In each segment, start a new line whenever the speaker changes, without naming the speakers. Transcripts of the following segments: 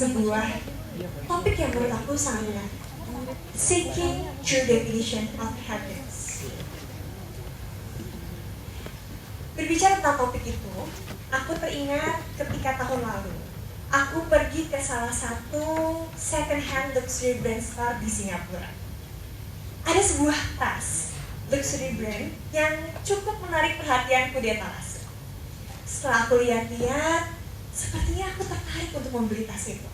sebuah topik yang menurut aku sangat menarik. Seeking true definition of happiness. Berbicara tentang topik itu, aku teringat ketika tahun lalu aku pergi ke salah satu second hand luxury brand store di Singapura. Ada sebuah tas luxury brand yang cukup menarik perhatianku di etalase. Setelah aku lihat-lihat, sepertinya aku tertarik untuk membeli tas itu.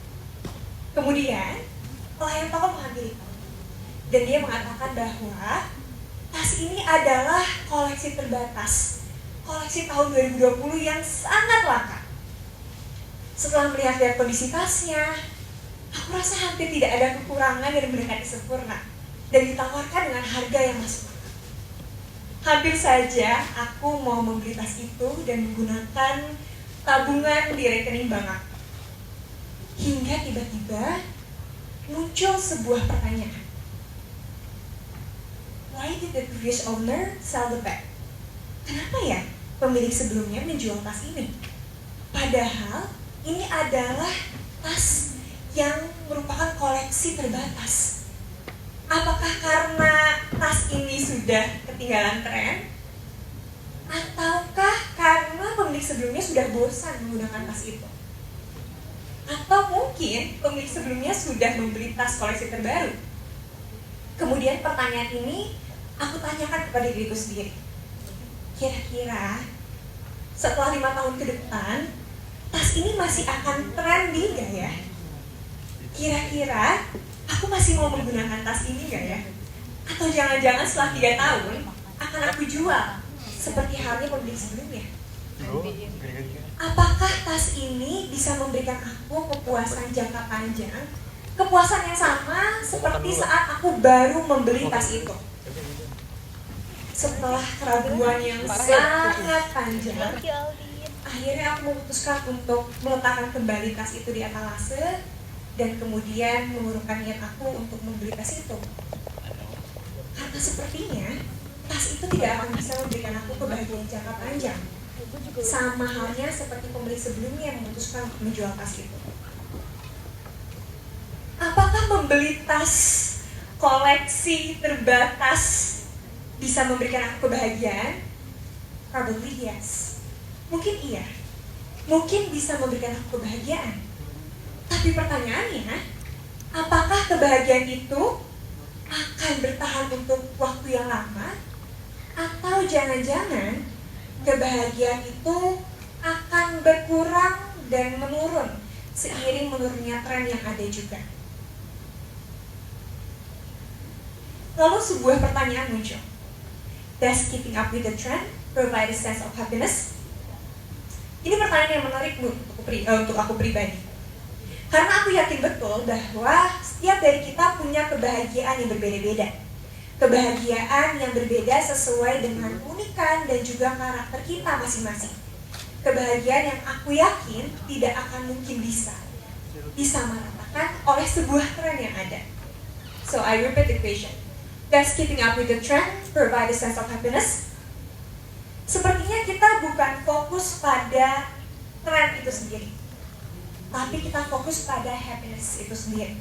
Kemudian, pelayan toko menghampiriku dan dia mengatakan bahwa tas ini adalah koleksi terbatas, koleksi tahun 2020 yang sangat langka. Setelah melihat kondisi tasnya, aku rasa hampir tidak ada kekurangan yang mendekati sempurna dan ditawarkan dengan harga yang masuk akal. Hampir saja aku mau membeli tas itu dan menggunakan tabungan di rekening bank aku. Hingga tiba-tiba muncul sebuah pertanyaan. Why did the previous owner sell the bag? Kenapa ya pemilik sebelumnya menjual tas ini? Padahal ini adalah tas yang merupakan koleksi terbatas. Apakah karena tas ini sudah ketinggalan tren? Ataukah karena pemilik sebelumnya sudah bosan menggunakan tas itu? Atau mungkin pemilik sebelumnya sudah membeli tas koleksi terbaru? Kemudian pertanyaan ini aku tanyakan kepada diriku sendiri. Kira-kira setelah 5 tahun ke depan, tas ini masih akan trendy gak ya? Kira-kira aku masih mau menggunakan tas ini gak ya? Atau jangan-jangan setelah 3 tahun akan aku jual seperti halnya pemilik sebelumnya? Apakah tas ini bisa memberikan aku kepuasan jangka panjang? Kepuasan yang sama seperti saat aku baru membeli tas itu. Setelah keraguan yang sangat panjang, akhirnya aku memutuskan untuk meletakkan kembali tas itu di etalase dan kemudian mengurungkan niat aku untuk membeli tas itu. Karena sepertinya tas itu tidak akan bisa memberikan aku kebahagiaan jangka panjang. Sama halnya seperti pembeli sebelumnya yang memutuskan untuk menjual tas itu. Apakah membeli tas koleksi terbatas bisa memberikan aku kebahagiaan? Probably yes. Mungkin iya. Mungkin bisa memberikan aku kebahagiaan. Tapi pertanyaannya, apakah kebahagiaan itu akan bertahan untuk waktu yang lama? Atau jangan-jangan kebahagiaan itu akan berkurang dan menurun seiring menurunnya tren yang ada juga? Lalu sebuah pertanyaan muncul. Does keeping up with the trend provide a sense of happiness? Ini pertanyaan yang menarik untuk aku pribadi. Karena aku yakin betul bahwa setiap dari kita punya kebahagiaan yang berbeda-beda. Kebahagiaan yang berbeda sesuai dengan keunikan dan juga karakter kita masing-masing. Kebahagiaan yang aku yakin tidak akan mungkin bisa disamaratakan oleh sebuah tren yang ada. So I repeat the question. Does keeping up with the trend provide a sense of happiness? Sepertinya kita bukan fokus pada tren itu sendiri, tapi kita fokus pada happiness itu sendiri.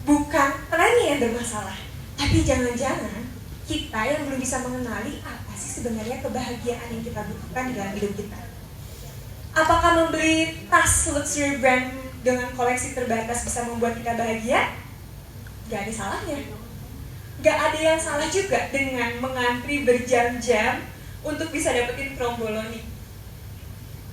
Bukan trennya yang bermasalah, tapi jangan-jangan kita yang belum bisa mengenali apa sih sebenarnya kebahagiaan yang kita butuhkan di dalam hidup kita. Apakah membeli tas luxury brand dengan koleksi terbatas bisa membuat kita bahagia? Gak ada salahnya. Gak ada yang salah juga dengan mengantri berjam-jam untuk bisa dapetin kromboloni.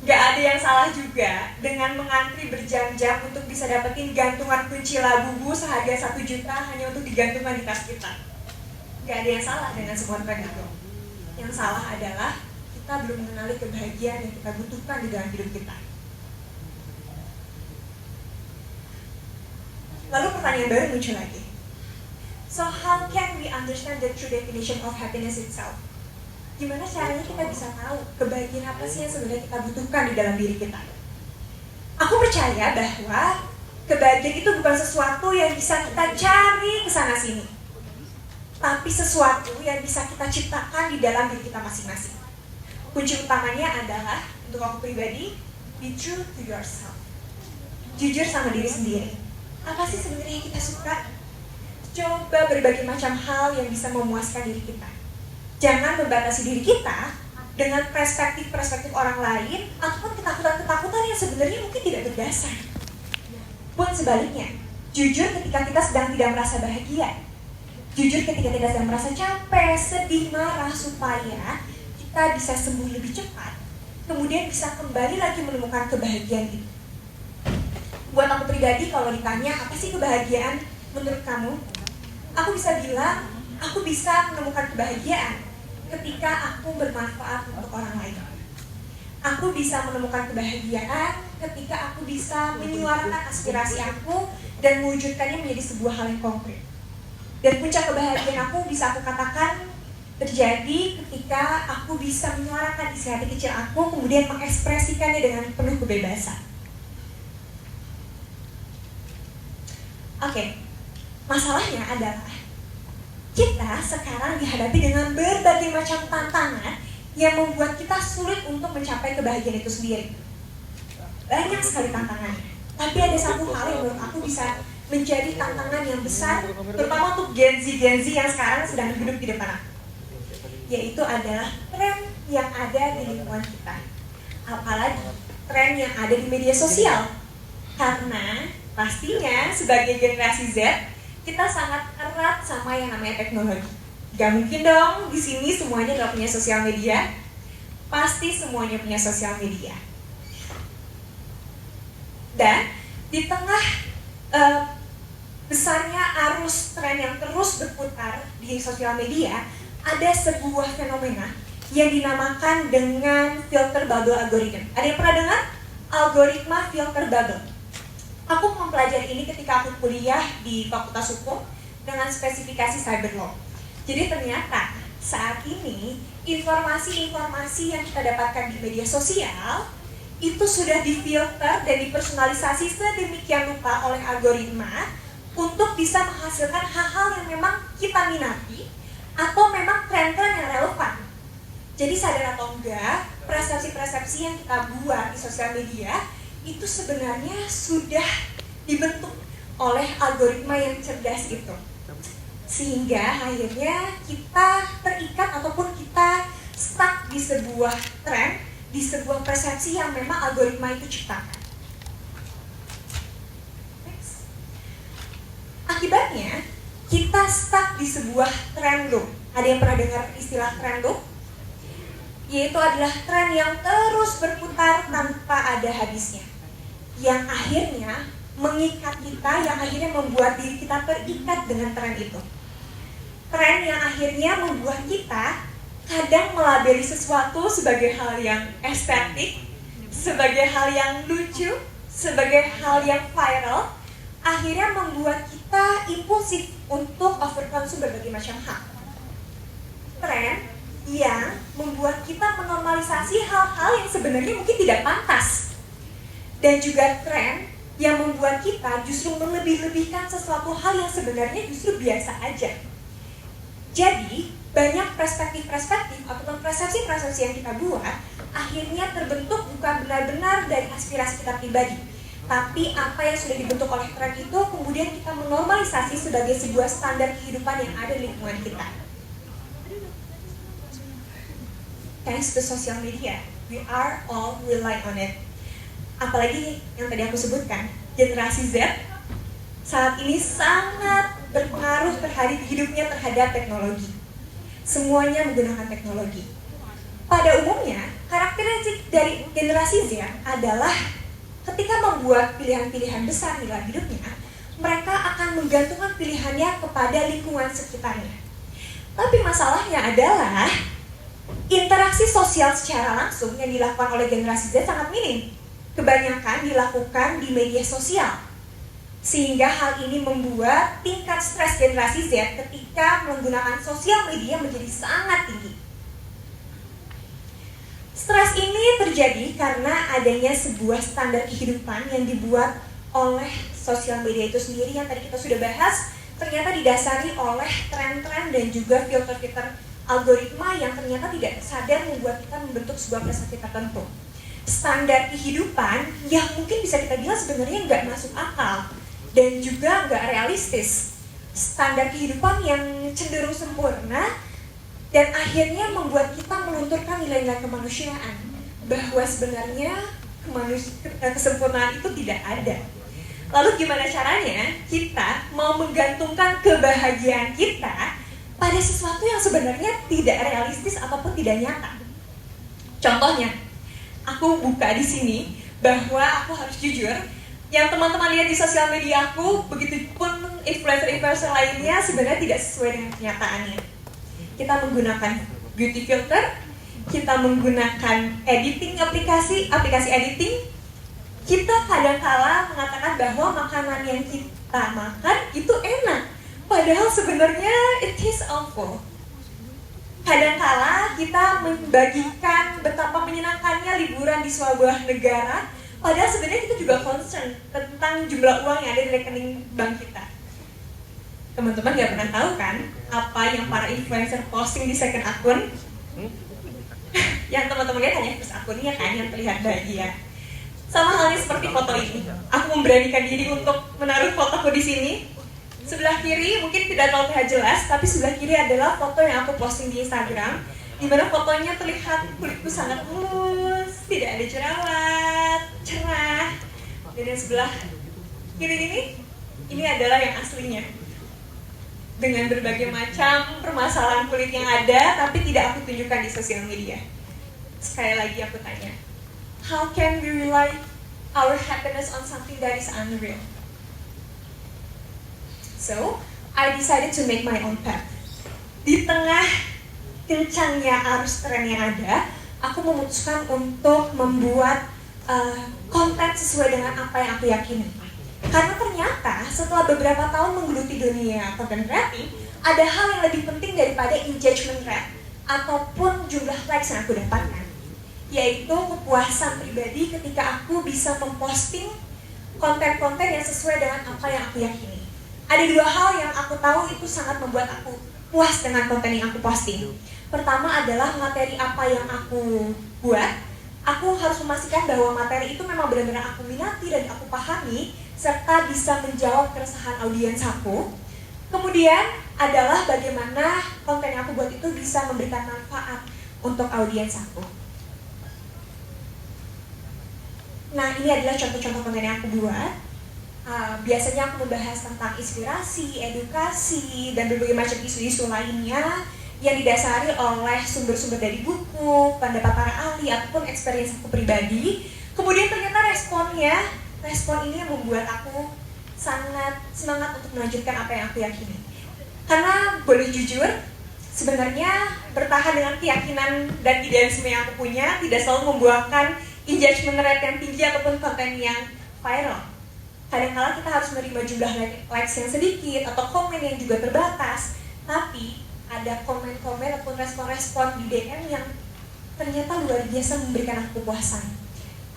Gak ada yang salah juga dengan mengantri berjam-jam untuk bisa dapetin gantungan kunci Labubu seharga 1 juta hanya untuk digantungkan di tas kita. Gak ada yang salah dengan semua tren itu. Yang salah adalah kita belum mengenali kebahagiaan yang kita butuhkan di dalam hidup kita. Lalu pertanyaan baru muncul lagi. So how can we understand the true definition of happiness itself? Gimana caranya kita bisa tahu kebahagiaan apa sih yang sebenarnya kita butuhkan di dalam diri kita? Aku percaya bahwa kebahagiaan itu bukan sesuatu yang bisa kita cari ke sana sini, tapi sesuatu yang bisa kita ciptakan di dalam diri kita masing-masing. Kunci utamanya adalah, untuk aku pribadi, be true to yourself. Jujur sama diri sendiri. Apa sih sebenarnya yang kita suka? Coba berbagai macam hal yang bisa memuaskan diri kita. Jangan membatasi diri kita dengan perspektif-perspektif orang lain ataupun ketakutan-ketakutan yang sebenarnya mungkin tidak berdasar. Pun sebaliknya, jujur ketika kita sedang tidak merasa bahagia. Jujur ketika kita sedang merasa capek, sedih, marah, supaya kita bisa sembuh lebih cepat. Kemudian bisa kembali lagi menemukan kebahagiaan itu. Buat aku pribadi, kalau ditanya apa sih kebahagiaan menurut kamu? Aku bisa bilang, aku bisa menemukan kebahagiaan ketika aku bermanfaat untuk orang lain. Aku bisa menemukan kebahagiaan ketika aku bisa menyuarakan aspirasi aku dan mewujudkannya menjadi sebuah hal yang konkret. Dan puncak kebahagiaan aku bisa aku katakan terjadi ketika aku bisa menyuarakan isi hati kecil aku, kemudian mengekspresikannya dengan penuh kebebasan. Oke, masalahnya adalah kita sekarang dihadapi dengan berbagai macam tantangan yang membuat kita sulit untuk mencapai kebahagiaan itu sendiri. Banyak sekali tantangannya, tapi ada satu hal yang menurut aku bisa menjadi tantangan yang besar, terutama untuk Gen Z yang sekarang sedang hidup di depan aku, yaitu adalah tren yang ada di lingkungan kita. Apalagi tren yang ada di media sosial. Karena pastinya sebagai generasi Z, kita sangat erat sama yang namanya teknologi. Gak mungkin dong di sini semuanya gak punya sosial media. Pasti semuanya punya sosial media. Dan di tengah besarnya arus tren yang terus berputar di sosial media, ada sebuah fenomena yang dinamakan dengan filter bubble algorithm. Ada yang pernah dengar? Algoritma filter bubble. Aku mempelajari ini ketika aku kuliah di Fakultas Hukum dengan spesifikasi cyber law. Jadi ternyata saat ini informasi-informasi yang kita dapatkan di media sosial itu sudah difilter dan dipersonalisasi sedemikian rupa oleh algoritma untuk bisa menghasilkan hal-hal yang memang kita minati atau memang tren-tren yang relevan. Jadi sadar atau enggak, persepsi-persepsi yang kita buat di sosial media itu sebenarnya sudah dibentuk oleh algoritma yang cerdas itu. Sehingga akhirnya kita terikat ataupun kita stuck di sebuah tren, di sebuah persepsi yang memang algoritma itu ciptakan. Next. Akibatnya, kita stuck di sebuah tren loop. Ada yang pernah dengar istilah tren loop? Yaitu adalah tren yang terus berputar tanpa ada habisnya, yang akhirnya mengikat kita, yang akhirnya membuat diri kita terikat dengan tren itu. Tren yang akhirnya membuat kita kadang melabeli sesuatu sebagai hal yang estetik, sebagai hal yang lucu, sebagai hal yang viral, akhirnya membuat kita impulsif untuk overkonsum berbagai macam hal. Tren yang membuat kita menormalisasi hal-hal yang sebenarnya mungkin tidak pantas. Dan juga tren yang membuat kita justru melebih-lebihkan sesuatu hal yang sebenarnya justru biasa aja. Jadi, banyak perspektif-perspektif ataupun persepsi-persepsi yang kita buat akhirnya terbentuk bukan benar-benar dari aspirasi kita pribadi, tapi apa yang sudah dibentuk oleh tren itu kemudian kita menormalisasi sebagai sebuah standar kehidupan yang ada di lingkungan kita. Thanks to social media, we are all rely on it. Apalagi yang tadi aku sebutkan, generasi Z saat ini sangat berpengaruh terhadap hidupnya terhadap teknologi. Semuanya menggunakan teknologi. Pada umumnya, karakteristik dari generasi Z adalah ketika membuat pilihan-pilihan besar dalam hidupnya, mereka akan menggantungkan pilihannya kepada lingkungan sekitarnya. Tapi masalahnya adalah interaksi sosial secara langsung yang dilakukan oleh generasi Z sangat minim. Kebanyakan dilakukan di media sosial. Sehingga hal ini membuat tingkat stres generasi Z ketika menggunakan sosial media menjadi sangat tinggi. Stres ini terjadi karena adanya sebuah standar kehidupan yang dibuat oleh sosial media itu sendiri yang tadi kita sudah bahas, ternyata didasari oleh tren-tren dan juga filter-filter algoritma yang ternyata tidak sadar membuat kita membentuk sebuah persepsi tertentu. standar kehidupan yang mungkin bisa kita bilang sebenarnya nggak masuk akal dan juga nggak realistis. Standar kehidupan yang cenderung sempurna dan akhirnya membuat kita melunturkan nilai-nilai kemanusiaan bahwa sebenarnya kesempurnaan itu tidak ada. Lalu gimana caranya kita mau menggantungkan kebahagiaan kita pada sesuatu yang sebenarnya tidak realistis ataupun tidak nyata? Contohnya, aku buka di sini bahwa aku harus jujur, yang teman-teman lihat di sosial media aku, begitupun influencer-influencer lainnya sebenarnya tidak sesuai dengan kenyataannya. Kita menggunakan beauty filter, kita menggunakan aplikasi editing. Kita kadang-kala mengatakan bahwa makanan yang kita makan itu enak, padahal sebenarnya it is awful. Kadang-kala kita membagikan betapa menyenangkannya liburan di sebuah negara, padahal sebenarnya kita juga concern tentang jumlah uang yang ada di rekening bank kita. Teman-teman nggak pernah tahu kan apa yang para influencer posting di second akun? Yang teman-teman lihat hanya first akunnya kan yang terlihat bahagia. Sama halnya seperti foto ini. Aku memberanikan diri untuk menaruh fotoku di sini. Sebelah kiri mungkin tidak terlalu terlihat jelas, tapi sebelah kiri adalah foto yang aku posting di Instagram, di mana fotonya terlihat kulitku sangat mulus, tidak ada jerawat, cerah. Dan yang sebelah kiri ini adalah yang aslinya, dengan berbagai macam permasalahan kulit yang ada, tapi tidak aku tunjukkan di sosial media. Sekali lagi aku tanya, how can we rely our happiness on something that is unreal? So, I decided to make my own path. Di tengah kencangnya arus tren yang ada, aku memutuskan untuk membuat konten sesuai dengan apa yang aku yakini. Karena ternyata setelah beberapa tahun menggeluti dunia konten kreatif, ada hal yang lebih penting daripada engagement rate ataupun jumlah likes yang aku dapatkan, yaitu kepuasan pribadi ketika aku bisa memposting konten-konten yang sesuai dengan apa yang aku yakini. Ada dua hal yang aku tahu itu sangat membuat aku puas dengan konten yang aku posting. Pertama adalah materi apa yang aku buat. Aku harus memastikan bahwa materi itu memang benar-benar aku minati dan aku pahami, serta bisa menjawab keresahan audiens aku. Kemudian adalah bagaimana konten yang aku buat itu bisa memberikan manfaat untuk audiens aku. Nah, ini adalah contoh-contoh konten yang aku buat. Biasanya aku membahas tentang inspirasi, edukasi, dan berbagai macam isu-isu lainnya yang didasari oleh sumber-sumber dari buku, pendapat para ahli, ataupun experience aku pribadi. Kemudian ternyata respon ini yang membuat aku sangat semangat untuk melanjutkan apa yang aku yakini. Karena boleh jujur, sebenarnya bertahan dengan keyakinan dan idealisme yang aku punya tidak selalu membuahkan engagement rate yang tinggi ataupun konten yang viral. Kadang-kala kita harus menerima jumlah likes yang sedikit atau komen yang juga terbatas, tapi ada komen-komen ataupun respon-respon di DM yang ternyata luar biasa memberikan aku kepuasan.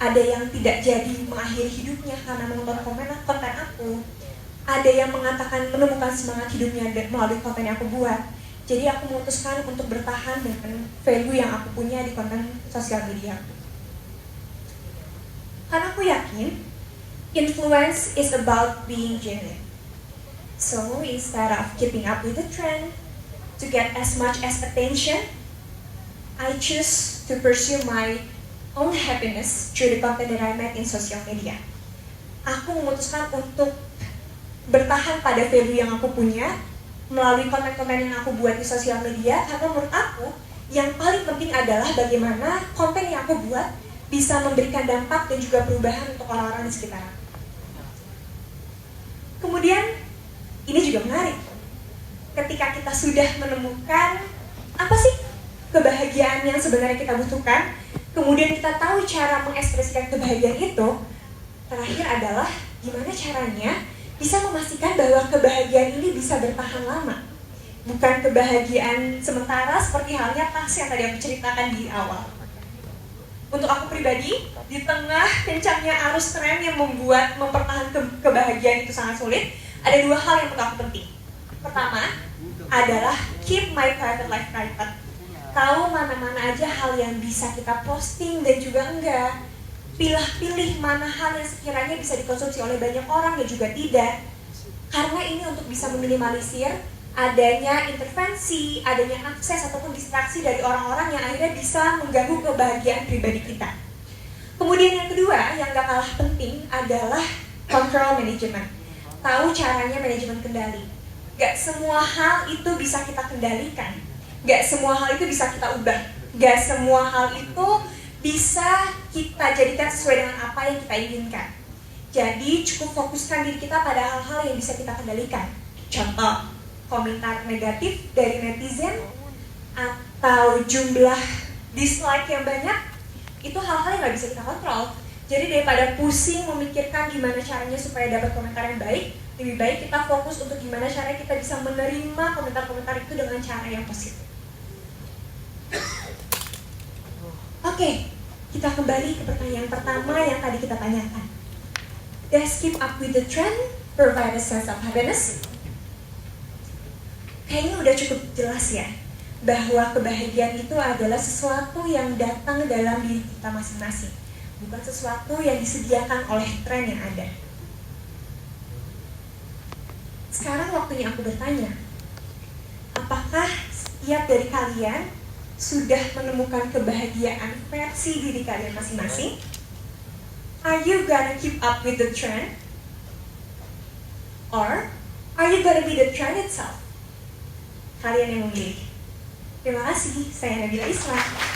Ada yang tidak jadi mengakhiri hidupnya karena menonton konten aku. Ada yang mengatakan menemukan semangat hidupnya melalui konten yang aku buat. Jadi aku memutuskan untuk bertahan dengan value yang aku punya di konten sosial media aku. Karena aku yakin influence is about being genuine. So instead of keeping up with the trend to get as much as attention, I choose to pursue my own happiness through the content that I make in social media. Aku memutuskan untuk bertahan pada value yang aku punya melalui konten-konten yang aku buat di sosial media, karena menurut aku yang paling penting adalah bagaimana konten yang aku buat bisa memberikan dampak dan juga perubahan untuk orang-orang di sekitar aku. Kemudian, ini juga menarik. Ketika kita sudah menemukan apa sih kebahagiaan yang sebenarnya kita butuhkan, kemudian kita tahu cara mengekspresikan kebahagiaan itu, terakhir adalah gimana caranya bisa memastikan bahwa kebahagiaan ini bisa bertahan lama. Bukan kebahagiaan sementara seperti halnya tas yang tadi aku ceritakan di awal. Untuk aku pribadi, di tengah kencangnya arus tren yang membuat mempertahankan kebahagiaan itu sangat sulit, ada dua hal yang menurut aku penting. Pertama adalah keep my private life private. Tahu mana-mana aja hal yang bisa kita posting dan juga enggak. pilah-pilih mana hal yang sekiranya bisa dikonsumsi oleh banyak orang dan juga tidak. Karena ini untuk bisa meminimalisir adanya intervensi, adanya akses ataupun distraksi dari orang-orang yang akhirnya bisa mengganggu kebahagiaan pribadi kita. Kemudian yang kedua, yang gak kalah penting adalah control management. Tahu caranya manajemen kendali. Gak semua hal itu bisa kita kendalikan. Gak semua hal itu bisa kita ubah. Gak semua hal itu bisa kita jadikan sesuai dengan apa yang kita inginkan. Jadi cukup fokuskan diri kita pada hal-hal yang bisa kita kendalikan. Contoh, komentar negatif dari netizen atau jumlah dislike yang banyak, itu hal-hal yang gak bisa kita kontrol. Jadi daripada pusing memikirkan gimana caranya supaya dapat komentar yang baik, lebih baik kita fokus untuk gimana caranya kita bisa menerima komentar-komentar itu dengan cara yang positif. Oke, kita kembali ke pertanyaan pertama yang tadi kita tanyakan. Does keep up with the trend provide a sense of happiness? Kayaknya udah cukup jelas ya, bahwa kebahagiaan itu adalah sesuatu yang datang dalam diri kita masing-masing, bukan sesuatu yang disediakan oleh tren yang ada. Sekarang waktunya aku bertanya, apakah setiap dari kalian sudah menemukan kebahagiaan versi diri kalian masing-masing? Are you gonna keep up with the trend? Or are you gonna be the trend itself? Kalian yang memilih. Terima kasih, saya Nabila Islam.